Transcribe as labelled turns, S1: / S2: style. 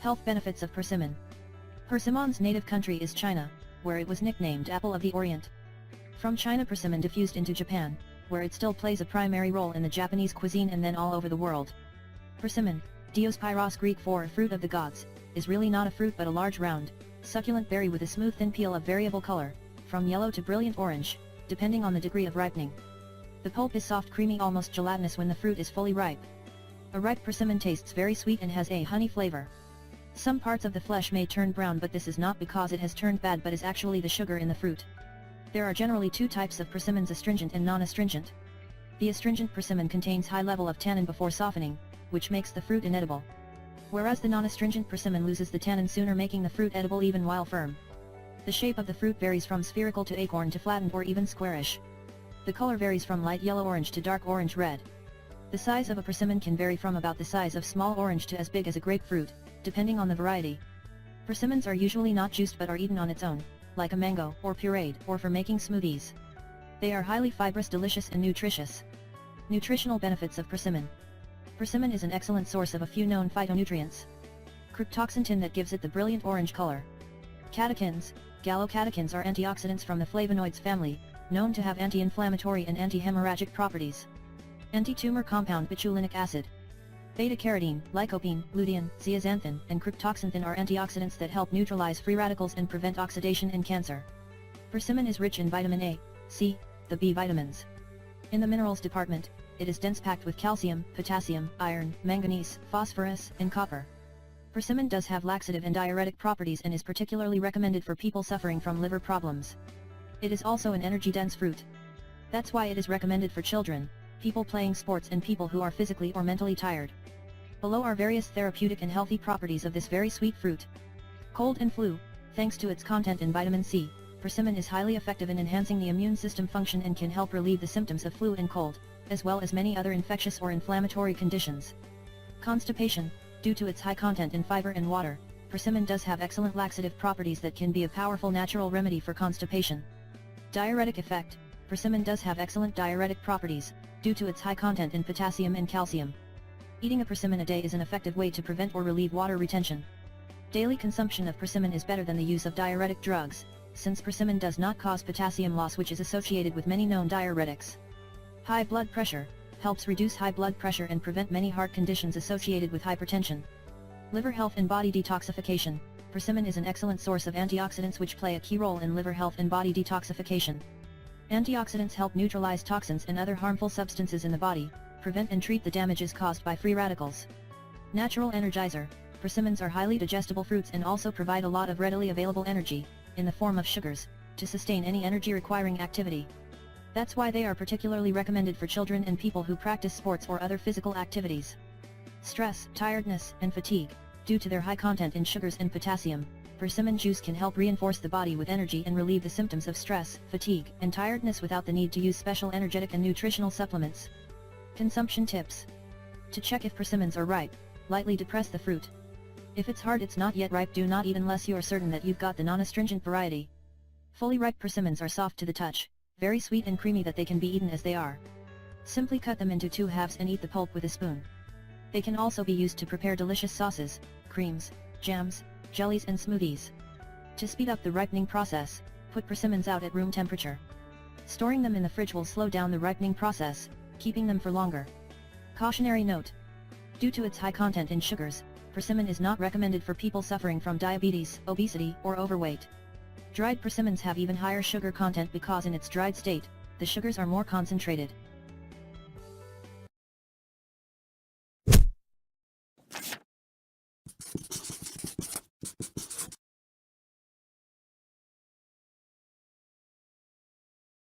S1: Health benefits of persimmon. Persimmon's native country is China, where it was nicknamed Apple of the Orient. From China, persimmon diffused into Japan, where it still plays a primary role in the Japanese cuisine and then all over the world. Persimmon, Diospyros Greek for fruit of the gods, is really not a fruit but a large round, succulent berry with a smooth thin peel of variable color, from yellow to brilliant orange, depending on the degree of ripening. The pulp is soft, creamy, almost gelatinous when the fruit is fully ripe. A ripe persimmon tastes very sweet and has a honey flavor. Some parts of the flesh may turn brown, but this is not because it has turned bad but is actually the sugar in the fruit. There are generally two types of persimmons, astringent and non-astringent. The astringent persimmon contains high level of tannin before softening, which makes the fruit inedible. Whereas the non-astringent persimmon loses the tannin sooner, making the fruit edible even while firm. The shape of the fruit varies from spherical to acorn to flattened or even squarish. The color varies from light yellow-orange to dark orange-red. The size of a persimmon can vary from about the size of small orange to as big as a grapefruit, depending on the variety. Persimmons are usually not juiced but are eaten on its own, like a mango, or pureed, or for making smoothies. They are highly fibrous, delicious and nutritious. Nutritional benefits of persimmon. Persimmon is an excellent source of a few known phytonutrients. Cryptoxanthin that gives it the brilliant orange color. Catechins, gallocatechins are antioxidants from the flavonoids family, known to have anti-inflammatory and anti-hemorrhagic properties. Anti-tumor compound bitulinic acid. Beta-carotene, lycopene, lutein, zeaxanthin, and cryptoxanthin are antioxidants that help neutralize free radicals and prevent oxidation and cancer. Persimmon is rich in vitamin A, C, the B vitamins. In the minerals department, it is dense, packed with calcium, potassium, iron, manganese, phosphorus, and copper. Persimmon does have laxative and diuretic properties and is particularly recommended for people suffering from liver problems. It is also an energy-dense fruit. That's why it is recommended for children, people playing sports and people who are physically or mentally tired. Below are various therapeutic and healthy properties of this very sweet fruit. Cold and flu. Thanks to its content in vitamin C, persimmon is highly effective in enhancing the immune system function and can help relieve the symptoms of flu and cold, as well as many other infectious or inflammatory conditions. Constipation. Due to its high content in fiber and water, persimmon does have excellent laxative properties that can be a powerful natural remedy for constipation. Diuretic effect. Persimmon does have excellent diuretic properties, due to its high content in potassium and calcium. Eating a persimmon a day is an effective way to prevent or relieve water retention. Daily consumption of persimmon is better than the use of diuretic drugs, since persimmon does not cause potassium loss, which is associated with many known diuretics. High blood pressure. Helps reduce high blood pressure and prevent many heart conditions associated with hypertension. Liver health and body detoxification. Persimmon is an excellent source of antioxidants which play a key role in liver health and body detoxification. Antioxidants help neutralize toxins and other harmful substances in the body, prevent and treat the damages caused by free radicals. Natural energizer. Persimmons are highly digestible fruits and also provide a lot of readily available energy, in the form of sugars, to sustain any energy-requiring activity. That's why they are particularly recommended for children and people who practice sports or other physical activities. Stress, tiredness, and fatigue. Due to their high content in sugars and potassium, persimmon juice can help reinforce the body with energy and relieve the symptoms of stress, fatigue, and tiredness without the need to use special energetic and nutritional supplements. Consumption tips. To check if persimmons are ripe, lightly depress the fruit. If it's hard, it's not yet ripe. Do not eat unless you are certain that you've got the non-astringent variety. Fully ripe persimmons are soft to the touch, very sweet and creamy that they can be eaten as they are. Simply cut them into 2 halves and eat the pulp with a spoon. They can also be used to prepare delicious sauces, creams, jams, jellies and smoothies. To speed up the ripening process, put persimmons out at room temperature. Storing them in the fridge will slow down the ripening process, keeping them for longer. Cautionary note. Due to its high content in sugars, persimmon is not recommended for people suffering from diabetes, obesity, or overweight. Dried persimmons have even higher sugar content because in its dried state, the sugars are more concentrated.